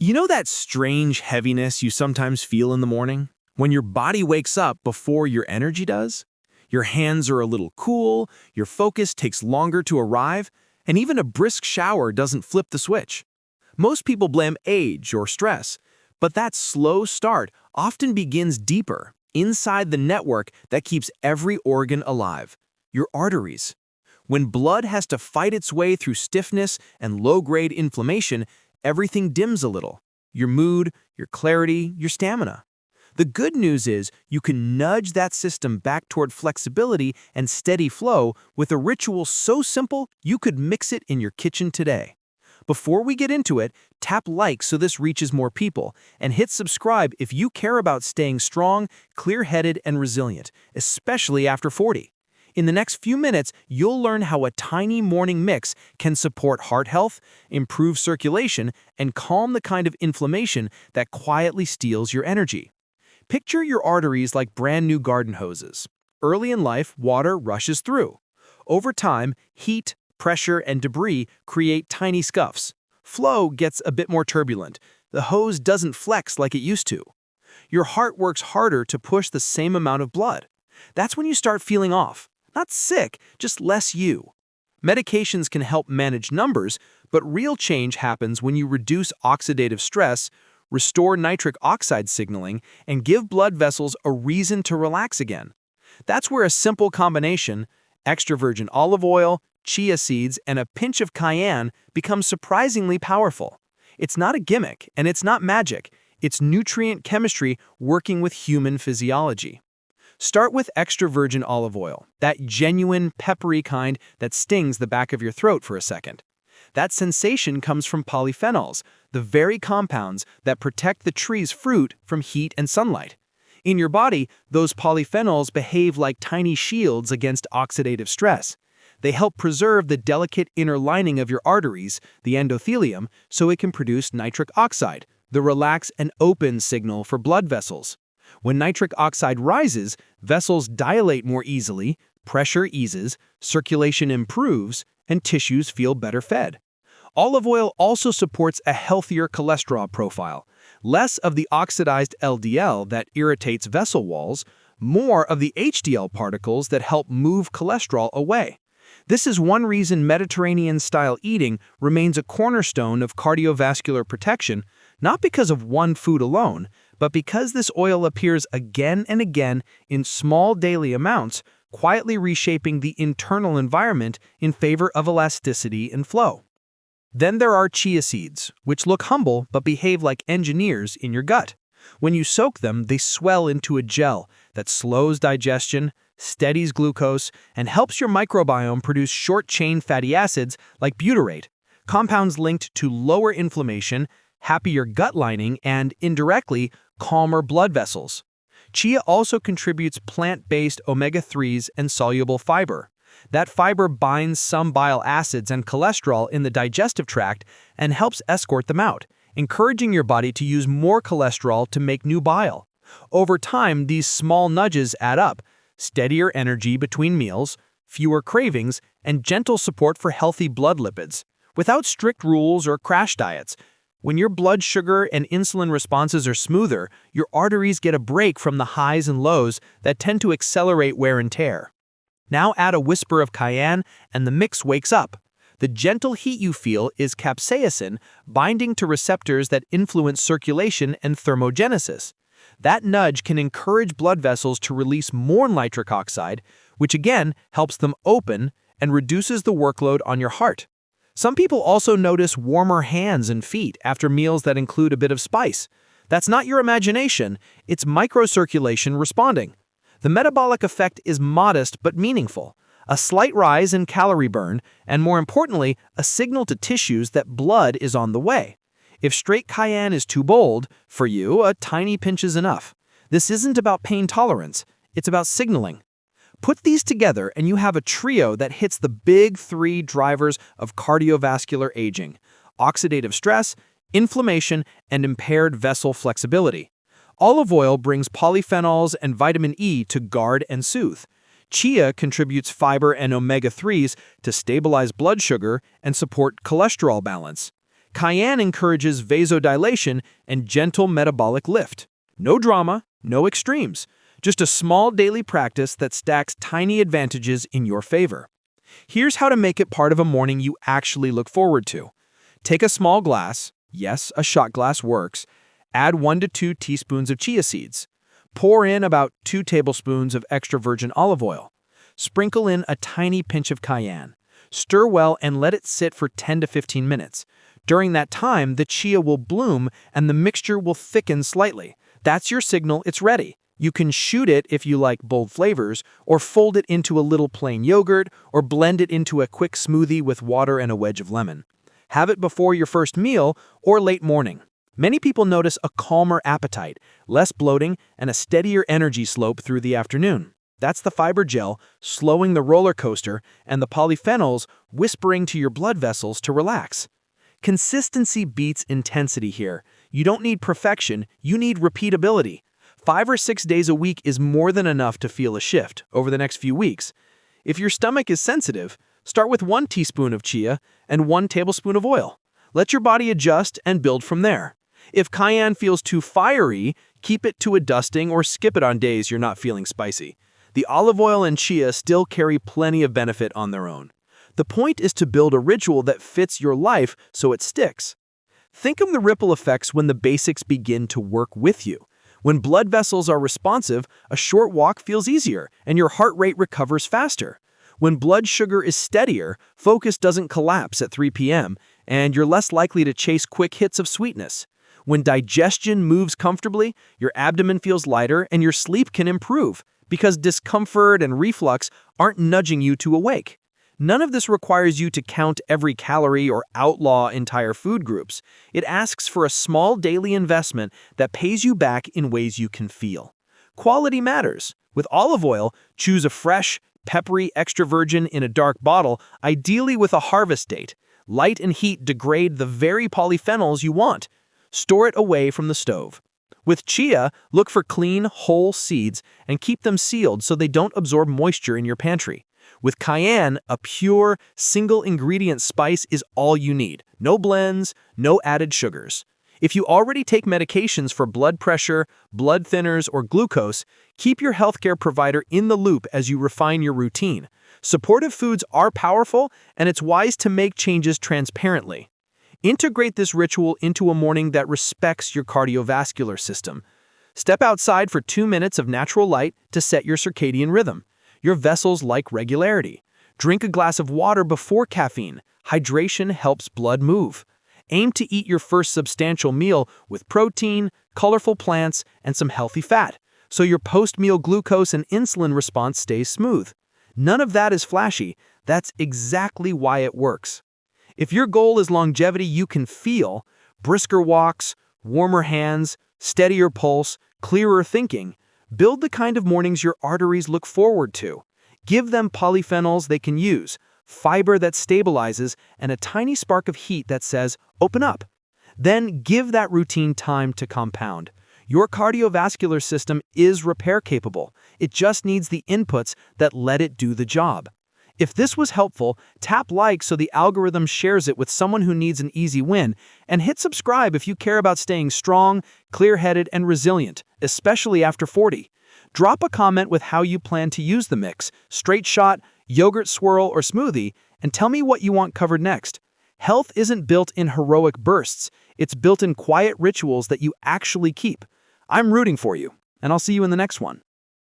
You know that strange heaviness you sometimes feel in the morning? When your body wakes up before your energy does? Your hands are a little cool, your focus takes longer to arrive, and even a brisk shower doesn't flip the switch. Most people blame age or stress, but that slow start often begins deeper, inside the network that keeps every organ alive, your arteries. When blood has to fight its way through stiffness and low-grade inflammation, everything dims a little. Your mood, your clarity, your stamina. The good news is you can nudge that system back toward flexibility and steady flow with a ritual so simple you could mix it in your kitchen today. Before we get into it, tap like so this reaches more people, and hit subscribe if you care about staying strong, clear-headed, and resilient, especially after 40. In the next few minutes, you'll learn how a tiny morning mix can support heart health, improve circulation, and calm the kind of inflammation that quietly steals your energy. Picture your arteries like brand new garden hoses. Early in life, water rushes through. Over time, heat, pressure, and debris create tiny scuffs. Flow gets a bit more turbulent. The hose doesn't flex like it used to. Your heart works harder to push the same amount of blood. That's when you start feeling off. Not sick, just less you. Medications can help manage numbers, but real change happens when you reduce oxidative stress, restore nitric oxide signaling, and give blood vessels a reason to relax again. That's where a simple combination, extra virgin olive oil, chia seeds, and a pinch of cayenne becomes surprisingly powerful. It's not a gimmick, and it's not magic. It's nutrient chemistry working with human physiology. Start with extra virgin olive oil, that genuine, peppery kind that stings the back of your throat for a second. That sensation comes from polyphenols, the very compounds that protect the tree's fruit from heat and sunlight. In your body, those polyphenols behave like tiny shields against oxidative stress. They help preserve the delicate inner lining of your arteries, the endothelium, so it can produce nitric oxide, the relax and open signal for blood vessels. When nitric oxide rises, vessels dilate more easily, pressure eases, circulation improves, and tissues feel better fed. Olive oil also supports a healthier cholesterol profile. Less of the oxidized LDL that irritates vessel walls, more of the HDL particles that help move cholesterol away. This is one reason Mediterranean-style eating remains a cornerstone of cardiovascular protection, not because of one food alone, but because this oil appears again and again in small daily amounts, quietly reshaping the internal environment in favor of elasticity and flow. Then there are chia seeds, which look humble but behave like engineers in your gut. When you soak them, they swell into a gel that slows digestion, steadies glucose, and helps your microbiome produce short-chain fatty acids like butyrate, compounds linked to lower inflammation, happier gut lining, and, indirectly, calmer blood vessels. Chia also contributes plant-based omega-3s and soluble fiber. That fiber binds some bile acids and cholesterol in the digestive tract and helps escort them out, encouraging your body to use more cholesterol to make new bile. Over time, these small nudges add up: steadier energy between meals, fewer cravings, and gentle support for healthy blood lipids, without strict rules or crash diets. When your blood sugar and insulin responses are smoother, your arteries get a break from the highs and lows that tend to accelerate wear and tear. Now add a whisper of cayenne, and the mix wakes up. The gentle heat you feel is capsaicin binding to receptors that influence circulation and thermogenesis. That nudge can encourage blood vessels to release more nitric oxide, which again helps them open and reduces the workload on your heart. Some people also notice warmer hands and feet after meals that include a bit of spice. That's not your imagination, it's microcirculation responding. The metabolic effect is modest but meaningful. A slight rise in calorie burn, and more importantly, a signal to tissues that blood is on the way. If straight cayenne is too bold, for you, a tiny pinch is enough. This isn't about pain tolerance, it's about signaling. Put these together and you have a trio that hits the big three drivers of cardiovascular aging: oxidative stress, inflammation, and impaired vessel flexibility. Olive oil brings polyphenols and vitamin E to guard and soothe. Chia contributes fiber and omega-3s to stabilize blood sugar and support cholesterol balance. Cayenne encourages vasodilation and gentle metabolic lift. No drama, no extremes. Just a small daily practice that stacks tiny advantages in your favor. Here's how to make it part of a morning you actually look forward to. Take a small glass, yes, a shot glass works, add 1 to 2 teaspoons of chia seeds. Pour in about 2 tablespoons of extra virgin olive oil. Sprinkle in a tiny pinch of cayenne. Stir well and let it sit for 10 to 15 minutes. During that time, the chia will bloom and the mixture will thicken slightly. That's your signal it's ready. You can shoot it if you like bold flavors, or fold it into a little plain yogurt, or blend it into a quick smoothie with water and a wedge of lemon. Have it before your first meal or late morning. Many people notice a calmer appetite, less bloating, and a steadier energy slope through the afternoon. That's the fiber gel slowing the roller coaster and the polyphenols whispering to your blood vessels to relax. Consistency beats intensity here. You don't need perfection, you need repeatability. 5 or 6 days a week is more than enough to feel a shift over the next few weeks. If your stomach is sensitive, start with 1 teaspoon of chia and 1 tablespoon of oil. Let your body adjust and build from there. If cayenne feels too fiery, keep it to a dusting or skip it on days you're not feeling spicy. The olive oil and chia still carry plenty of benefit on their own. The point is to build a ritual that fits your life so it sticks. Think of the ripple effects when the basics begin to work with you. When blood vessels are responsive, a short walk feels easier and your heart rate recovers faster. When blood sugar is steadier, focus doesn't collapse at 3 p.m., and you're less likely to chase quick hits of sweetness. When digestion moves comfortably, your abdomen feels lighter and your sleep can improve because discomfort and reflux aren't nudging you to awake. None of this requires you to count every calorie or outlaw entire food groups. It asks for a small daily investment that pays you back in ways you can feel. Quality matters. With olive oil, choose a fresh, peppery extra virgin in a dark bottle, ideally with a harvest date. Light and heat degrade the very polyphenols you want. Store it away from the stove. With chia, look for clean, whole seeds and keep them sealed so they don't absorb moisture in your pantry. With cayenne, a pure, single-ingredient spice is all you need. No blends, no added sugars. If you already take medications for blood pressure, blood thinners, or glucose, keep your healthcare provider in the loop as you refine your routine. Supportive foods are powerful, and it's wise to make changes transparently. Integrate this ritual into a morning that respects your cardiovascular system. Step outside for 2 minutes of natural light to set your circadian rhythm. Your vessels like regularity. Drink a glass of water before caffeine. Hydration helps blood move. Aim to eat your first substantial meal with protein, colorful plants, and some healthy fat, so your post-meal glucose and insulin response stays smooth. None of that is flashy. That's exactly why it works. If your goal is longevity you can feel, brisker walks, warmer hands, steadier pulse, clearer thinking, build the kind of mornings your arteries look forward to. Give them polyphenols they can use, fiber that stabilizes, and a tiny spark of heat that says, open up. Then give that routine time to compound. Your cardiovascular system is repair capable. It just needs the inputs that let it do the job. If this was helpful, tap like so the algorithm shares it with someone who needs an easy win, and hit subscribe if you care about staying strong, clear-headed, and resilient, especially after 40. Drop a comment with how you plan to use the mix, straight shot, yogurt swirl, or smoothie, and tell me what you want covered next. Health isn't built in heroic bursts, it's built in quiet rituals that you actually keep. I'm rooting for you, and I'll see you in the next one.